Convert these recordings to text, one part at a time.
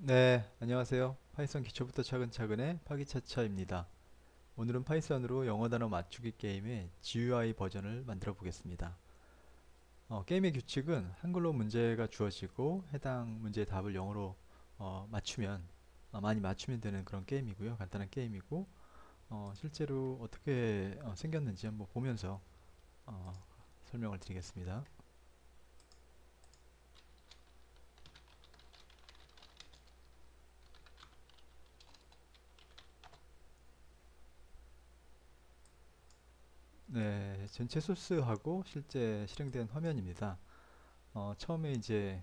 네, 안녕하세요. 파이썬 기초부터 차근차근의 파기차차입니다. 오늘은 파이썬으로 영어 단어 맞추기 게임의 GUI 버전을 만들어 보겠습니다. 게임의 규칙은 한글로 문제가 주어지고 해당 문제의 답을 영어로 맞추면 많이 맞추면 되는 그런 게임이고요. 간단한 게임이고 실제로 어떻게 생겼는지 한번 보면서 어, 설명을 드리겠습니다. 네, 전체 소스하고 실제 실행된 화면입니다. 처음에 이제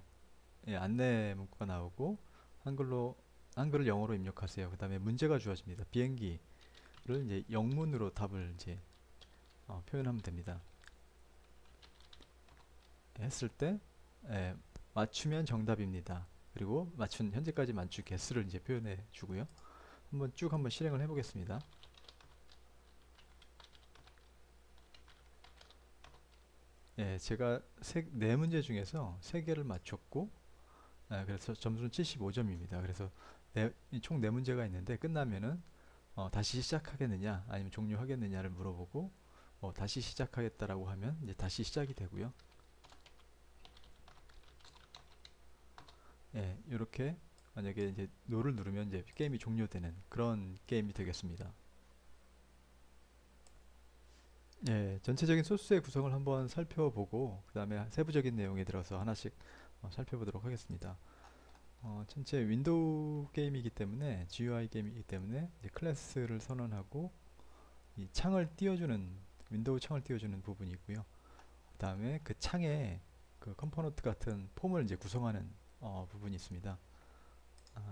안내 문구가 나오고 한글로 한글을 영어로 입력하세요. 그 다음에 문제가 주어집니다. 비행기를 이제 영문으로 답을 이제 표현하면 됩니다. 했을 때 맞추면 정답입니다. 그리고 맞춘 현재까지 맞춘 개수를 이제 표현해 주고요. 한번 실행을 해보겠습니다. 제가 네 문제 중에서 세 개를 맞췄고 그래서 점수는 75점입니다. 그래서 총 네 문제가 있는데 끝나면은 다시 시작하겠느냐 아니면 종료하겠느냐를 물어보고 다시 시작하겠다라고 하면 이제 다시 시작이 되고요. 이렇게 만약에 이제 노를 누르면 이제 게임이 종료되는 그런 게임이 되겠습니다. 전체적인 소스의 구성을 한번 살펴보고 그 다음에 세부적인 내용에 들어서 하나씩 살펴보도록 하겠습니다. 전체 윈도우 게임이기 때문에 GUI 게임이기 때문에 이제 클래스를 선언하고 이 창을 띄워주는 윈도우 창을 띄워주는 부분이고요. 그 다음에 그 창에 그 컴포넌트 같은 폼을 이제 구성하는 부분이 있습니다.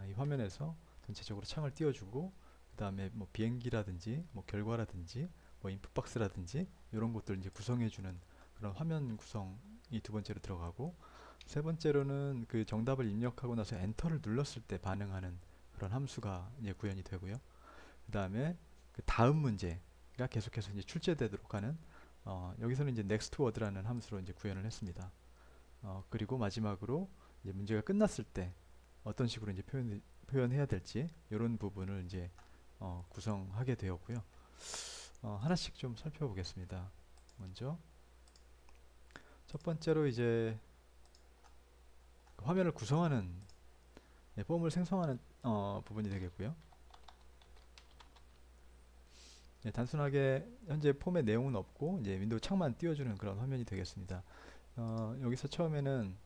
이 화면에서 전체적으로 창을 띄워주고 그 다음에 뭐 비행기라든지 뭐 결과라든지 뭐 인풋박스라든지 이런 것들 이제 구성해주는 그런 화면 구성이 두 번째로 들어가고 세 번째로는 그 정답을 입력하고 나서 엔터를 눌렀을 때 반응하는 그런 함수가 이제 구현이 되고요. 그 다음에 그 다음 문제가 계속해서 이제 출제되도록 하는 여기서는 이제 next word라는 함수로 이제 구현을 했습니다. 그리고 마지막으로 이제 문제가 끝났을 때 어떤 식으로 이제 표현해야 될지 이런 부분을 이제 구성하게 되었고요. 하나씩 좀 살펴보겠습니다. 먼저 첫 번째로 이제 화면을 구성하는 폼을 생성하는 부분이 되겠고요. 단순하게 현재 폼의 내용은 없고 이제 윈도우 창만 띄워주는 그런 화면이 되겠습니다. 여기서 처음에는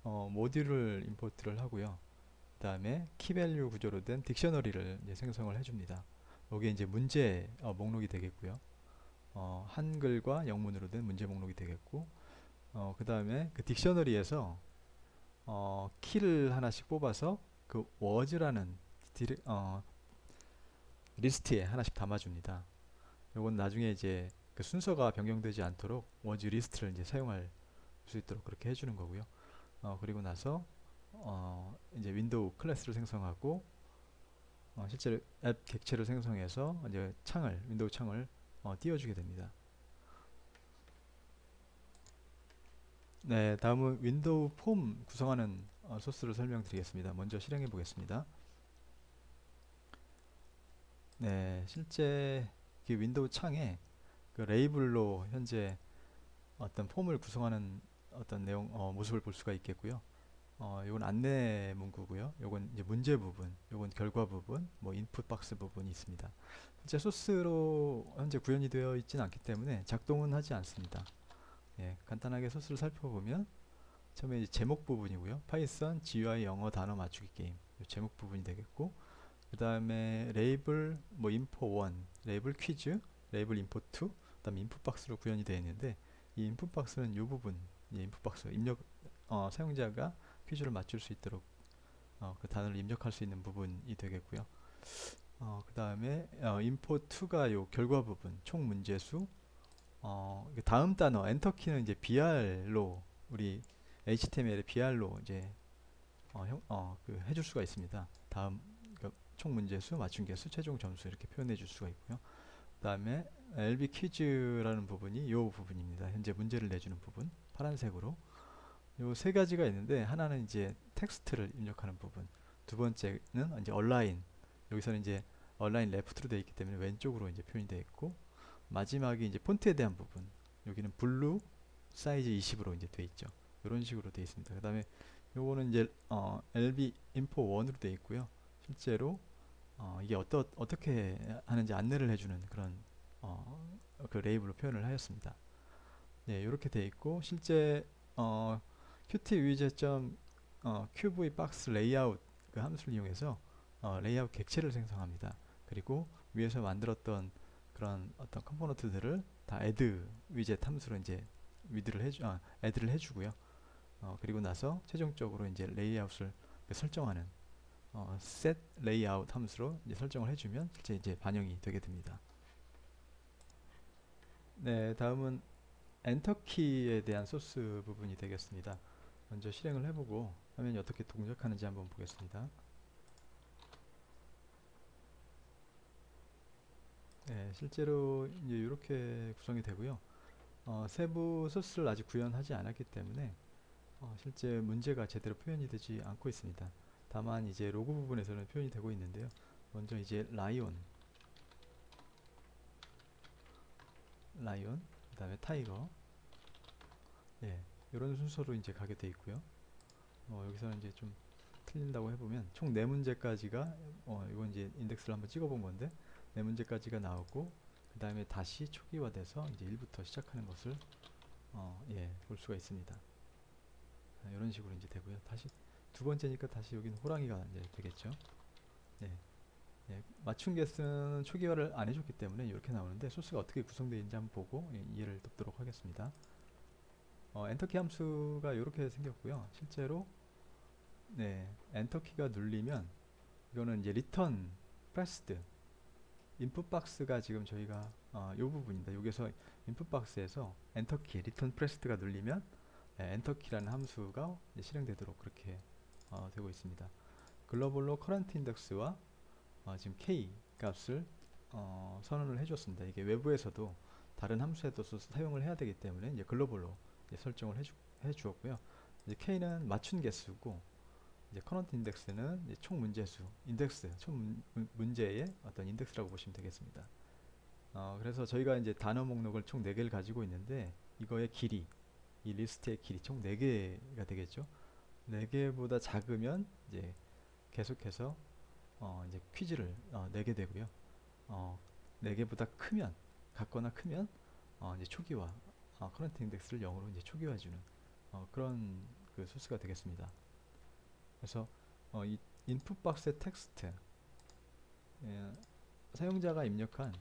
모듈을 임포트를 하고요. 그 다음에 키밸류 구조로 된 딕셔너리를 이제 생성을 해줍니다. 여기에 이제 문제 목록이 되겠고요. 한글과 영문으로 된 문제 목록이 되겠고, 그 다음에 그 딕셔너리에서 키를 하나씩 뽑아서 그 워즈라는 리스트에 하나씩 담아줍니다. 요건 나중에 이제 그 순서가 변경되지 않도록 워즈 리스트를 이제 사용할 수 있도록 그렇게 해주는 거고요. 그리고 나서 이제 윈도우 클래스를 생성하고 실제로 앱 객체를 생성해서 이제 윈도우 창을 띄워주게 됩니다. 네, 다음은 윈도우 폼 구성하는 소스를 설명드리겠습니다. 먼저 실행해 보겠습니다. 네, 실제 그 윈도우 창에 그 레이블로 현재 어떤 폼을 구성하는 어떤 내용 모습을 볼 수가 있겠고요. 요건 안내 문구고요. 요건 이제 문제 부분, 요건 결과 부분, 뭐 인풋 박스 부분이 있습니다. 실제 소스로 현재 구현이 되어 있지는 않기 때문에 작동은 하지 않습니다. 간단하게 소스를 살펴보면 처음에 이제 제목 부분이고요. 파이썬 GUI 영어 단어 맞추기 게임 요 제목 부분이 되겠고 그 다음에 레이블 뭐 인포 1, 레이블 퀴즈, 레이블 인포 2, 그다음에 인풋 박스로 구현이 되어 있는데 이 인풋 박스는 이 부분, 이 인풋 박스 입력 사용자가 퀴즈를 맞출 수 있도록 그 단어를 입력할 수 있는 부분이 되겠고요. 그 다음에 인포 2가 요 결과 부분, 총 문제수. 다음 단어 엔터 키는 이제 BR로 우리 HTML의 BR로 이제 그 해줄 수가 있습니다. 다음 총 문제수, 맞춘 개수, 최종 점수 이렇게 표현해 줄 수가 있고요. 그 다음에 LB 퀴즈라는 부분이 이 부분입니다. 현재 문제를 내주는 부분 파란색으로 요 세 가지가 있는데 하나는 이제 텍스트를 입력하는 부분, 두 번째는 이제 얼라인. 여기서는 이제 얼라인 레프트로 되어 있기 때문에 왼쪽으로 이제 표현이 되어 있고, 마지막이 이제 폰트에 대한 부분. 여기는 블루 사이즈 20으로 이제 되어 있죠. 이런 식으로 되어 있습니다. 그다음에 요거는 이제 LB 인포 1으로 되어 있고요. 실제로 이게 어떻게 하는지 안내를 해주는 그런 그 레이블로 표현을 하였습니다. 네, 이렇게 되어 있고, 실제 qt 위젯 qv 박스 레이아웃 그 함수를 이용해서 레이아웃 객체를 생성합니다. 그리고 위에서 만들었던 그런 어떤 컴포넌트들을 다 add 위젯 함수로 이제 add를 해주고요. 그리고 나서 최종적으로 이제 레이아웃을 설정하는 set layout 함수로 이제 설정을 해주면 실제 이제 반영이 되게 됩니다. 네, 다음은 엔터키에 대한 소스 부분이 되겠습니다. 먼저 실행을 해보고 화면이 어떻게 동작하는지 한번 보겠습니다. 네, 실제로 이제 이렇게 구성이 되고요. 세부 소스를 아직 구현하지 않았기 때문에 실제 문제가 제대로 표현이 되지 않고 있습니다. 다만 이제 로그 부분에서는 표현이 되고 있는데요. 먼저 이제 라이온, 그 다음에 타이거, 예, 이런 순서로 이제 가게 돼 있고요. 여기서는 이제 좀 틀린다고 해보면 총 4문제까지가 이건 이제 인덱스를 한번 찍어본 건데 4문제까지가 나오고, 그 다음에 다시 초기화돼서 이제 1부터 시작하는 것을 예, 볼 수가 있습니다. 이런 식으로 이제 되고요. 다시 두 번째니까 다시 여기는 호랑이가 이제 되겠죠. 예, 예, 맞춤 개수는 초기화를 안 해줬기 때문에 이렇게 나오는데, 소스가 어떻게 구성되어 있는지 한번 보고 이해를 돕도록 하겠습니다. 엔터키 함수가 이렇게 생겼고요. 실제로 네, 엔터키가 눌리면 이거는 이제 리턴 프레스드 인풋 박스가 지금 저희가 이 부분입니다. 여기서 인풋 박스에서 엔터키 리턴 프레스드가 눌리면 엔터키라는 함수가 실행되도록 그렇게 되고 있습니다. 글로벌로 커런트 인덱스와 지금 k 값을 선언을 해줬습니다. 이게 외부에서도 다른 함수에도 사용을 해야 되기 때문에 이제 글로벌로 이제 설정을 해주었고요. 이제 k는 맞춘 개수고, 이제 커런트 인덱스는 이제 총 문제수, 인덱스, 총 문제의 어떤 인덱스라고 보시면 되겠습니다. 그래서 저희가 이제 단어 목록을 총 4개를 가지고 있는데, 이거의 길이, 이 리스트의 길이 총 4개가 되겠죠. 4개보다 작으면 이제 계속해서 이제 퀴즈를 내게 되고요. 4개보다 같거나 크면 이제 초기화, 커런트 인덱스를 0으로 이제 초기화해주는 그런 그 소스가 되겠습니다. 그래서 이 인풋 박스의 텍스트, 예, 사용자가 입력한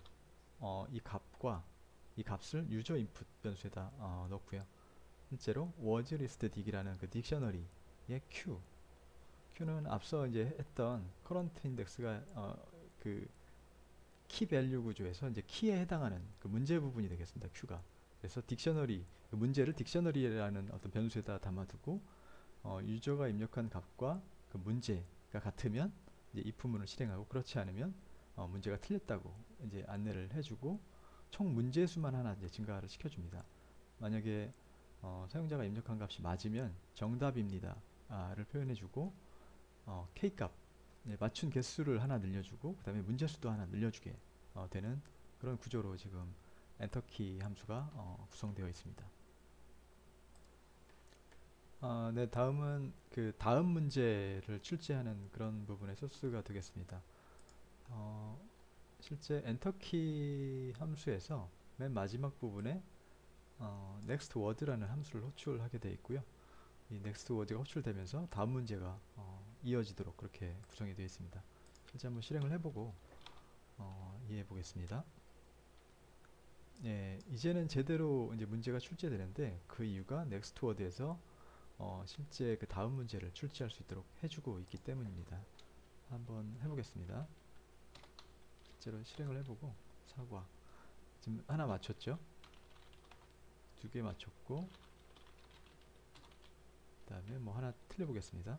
이 값과 이 값을 유저 인풋 변수에다 넣고요. 실제로 words list dig이라는 그 딕셔너리의 q는 앞서 이제 했던 커런트 인덱스가 그 키 밸류 구조에서 이제 키에 해당하는 그 문제 부분이 되겠습니다. q가. 그래서 딕셔너리, 그 문제를 딕셔너리라는 어떤 변수에다 담아두고 유저가 입력한 값과 그 문제가 같으면 이제 if문을 실행하고, 그렇지 않으면 문제가 틀렸다고 이제 안내를 해주고, 총 문제수만 하나 이제 증가를 시켜줍니다. 만약에 사용자가 입력한 값이 맞으면 정답입니다를 표현해주고, k 값, 네, 맞춘 개수를 하나 늘려주고, 그 다음에 문제수도 하나 늘려주게 되는 그런 구조로 지금 엔터키 함수가 구성되어 있습니다. 네, 다음은 그 다음 문제를 출제하는 그런 부분의 소스가 되겠습니다. 실제 엔터키 함수에서 맨 마지막 부분에 next word라는 함수를 호출하게 되어 있고요. 이 next word가 호출되면서 다음 문제가 이어지도록 그렇게 구성이 되어 있습니다. 실제 한번 실행을 해보고 이해해 보겠습니다. 네, 이제는 제대로 이제 문제가 출제되는데, 그 이유가 next word에서 실제 그 다음 문제를 출제할 수 있도록 해주고 있기 때문입니다. 한번 해보겠습니다. 실제로 실행을 해보고, 사과 지금 하나 맞췄죠? 2개 맞췄고, 그 다음에 뭐 하나 틀려보겠습니다.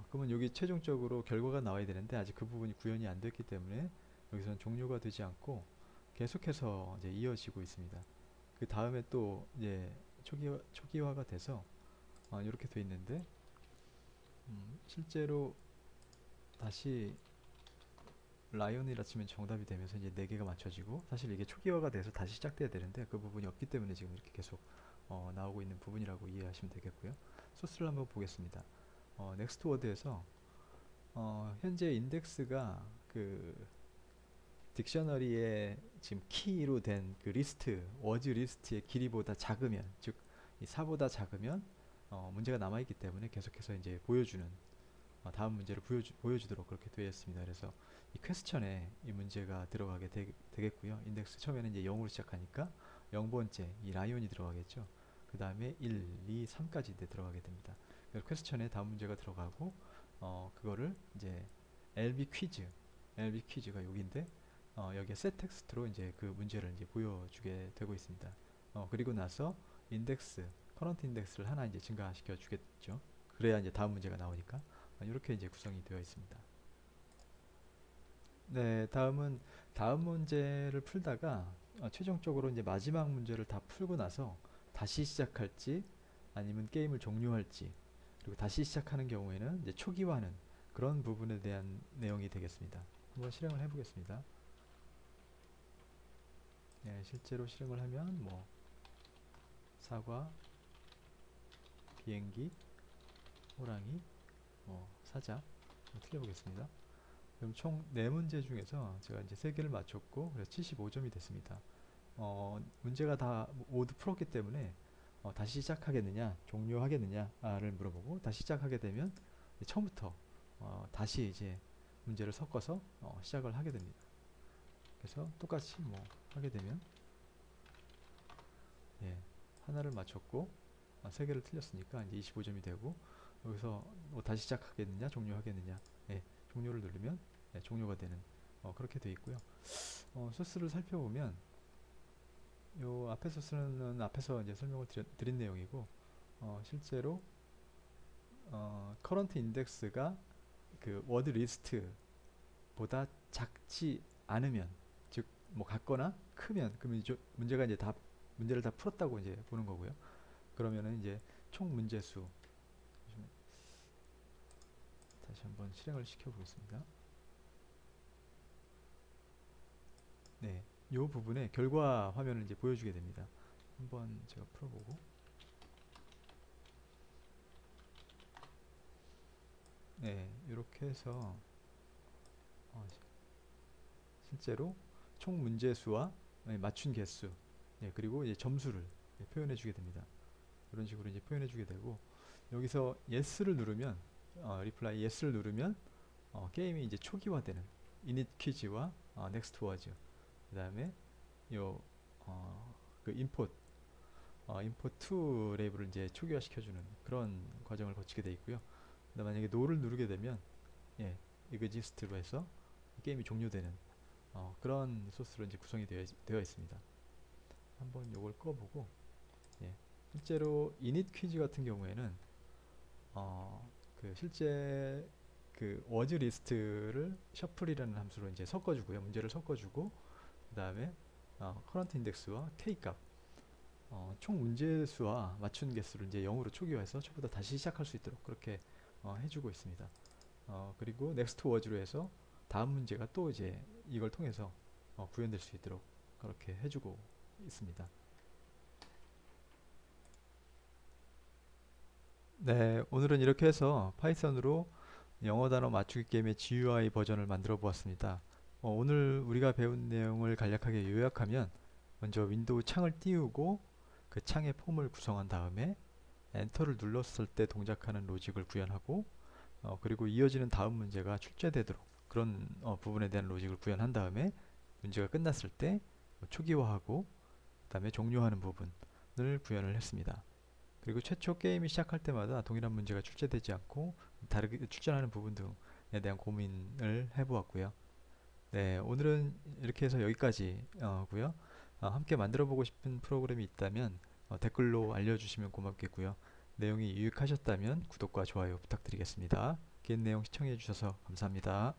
그러면 여기 최종적으로 결과가 나와야 되는데 아직 그 부분이 구현이 안 됐기 때문에 여기서는 종료가 되지 않고 계속해서 이제 이어지고 있습니다. 그 다음에 또 이제 초기화가 돼서 이렇게 돼 있는데, 실제로 다시 라이온이라 치면 정답이 되면서 이제 4개가 맞춰지고, 사실 이게 초기화가 돼서 다시 시작돼야 되는데 그 부분이 없기 때문에 지금 이렇게 계속 나오고 있는 부분이라고 이해하시면 되겠고요. 소스를 한번 보겠습니다. 넥스트 워드에서 현재 인덱스가 그 딕셔너리의 지금 키로 된 그 리스트, 워즈 리스트의 길이보다 작으면, 즉 이 4보다 작으면 문제가 남아있기 때문에 계속해서 이제 보여주는, 다음 문제를 보여주도록 그렇게 되어 있습니다. 그래서 이 퀘스천에 이 문제가 들어가게 되겠고요. 인덱스 처음에는 이제 0으로 시작하니까 0번째 이 라이온이 들어가겠죠. 그 다음에 1, 2, 3까지 이제 들어가게 됩니다. 그래서 퀘스천에 다음 문제가 들어가고, 그거를 이제 LB 퀴즈가 여기인데, 여기에 셋 텍스트로 이제 그 문제를 이제 보여주게 되고 있습니다. 그리고 나서 인덱스, 커런트 인덱스를 하나 이제 증가시켜 주겠죠. 그래야 이제 다음 문제가 나오니까. 이렇게 이제 구성이 되어 있습니다. 네, 다음 문제를 풀다가 최종적으로 이제 마지막 문제를 다 풀고 나서 다시 시작할지 아니면 게임을 종료할지, 그리고 다시 시작하는 경우에는 이제 초기화하는 그런 부분에 대한 내용이 되겠습니다. 한번 실행을 해보겠습니다. 네, 실제로 실행을 하면 뭐 사과, 비행기, 호랑이, 사자 틀려보겠습니다. 그럼 총 4문제 중에서 제가 이제 3개를 맞췄고, 그래서 75점이 됐습니다. 문제가 다 모두 풀었기 때문에 다시 시작하겠느냐 종료하겠느냐를 물어보고, 다시 시작하게 되면 처음부터 다시 이제 문제를 섞어서 시작을 하게 됩니다. 그래서 똑같이 뭐 하게 되면, 예, 하나를 맞췄고 3개를 틀렸으니까 이제 25점이 되고, 여기서 다시 시작하겠느냐 종료하겠느냐, 예, 종료를 누르면 종료가 되는, 그렇게 되어 있고요. 소스를 살펴보면 요 앞에 소스는 앞에서 이제 설명을 드린 내용이고, 실제로 커런트 인덱스가 그 워드 리스트보다 작지 않으면, 즉 뭐 같거나 크면, 그러면 이제 문제가 이제 문제를 다 풀었다고 이제 보는 거고요. 그러면은 이제 총 문제수, 다시 한번 실행을 시켜 보겠습니다. 네, 이 부분에 결과 화면을 이제 보여주게 됩니다. 한번 제가 풀어보고, 네, 이렇게 해서 실제로 총 문제수와 맞춘 개수, 그리고 이제 점수를 표현해 주게 됩니다. 이런 식으로 이제 표현해 주게 되고, 여기서 yes를 누르면, reply yes를 누르면 게임이 이제 초기화되는 init 퀴즈와 next words, 그 다음에 요 그 import to 레이블을 이제 초기화 시켜주는 그런 과정을 거치게 되어 있고요. 만약에 no를 누르게 되면, 예, exist로 해서 게임이 종료되는 그런 소스로 이제 구성이 되어 있습니다. 한번 요걸 꺼보고, 예, 실제로 init 퀴즈 같은 경우에는 실제 그 워즈 리스트를 셔플이라는 함수로 이제 섞어주고요. 문제를 섞어주고, 그 다음에 커런트 인덱스와 k 값, 총 문제수와 맞춘 개수를 이제 0으로 초기화해서 처음부터 다시 시작할 수 있도록 그렇게 해주고 있습니다. 그리고 넥스트 워즈로 해서 다음 문제가 또 이제 이걸 통해서 구현될 수 있도록 그렇게 해주고 있습니다. 네, 오늘은 이렇게 해서 파이썬으로 영어 단어 맞추기 게임의 GUI 버전을 만들어 보았습니다. 오늘 우리가 배운 내용을 간략하게 요약하면, 먼저 윈도우 창을 띄우고 그 창의 폼을 구성한 다음에 엔터를 눌렀을 때 동작하는 로직을 구현하고, 그리고 이어지는 다음 문제가 출제되도록 그런 부분에 대한 로직을 구현한 다음에, 문제가 끝났을 때 초기화하고 그 다음에 종료하는 부분을 구현을 했습니다. 그리고 최초 게임이 시작할 때마다 동일한 문제가 출제되지 않고 다르게 출제하는 부분 등에 대한 고민을 해보았고요. 네, 오늘은 이렇게 해서 여기까지고요. 함께 만들어 보고 싶은 프로그램이 있다면 댓글로 알려주시면 고맙겠고요. 내용이 유익하셨다면 구독과 좋아요 부탁드리겠습니다. 긴 내용 시청해 주셔서 감사합니다.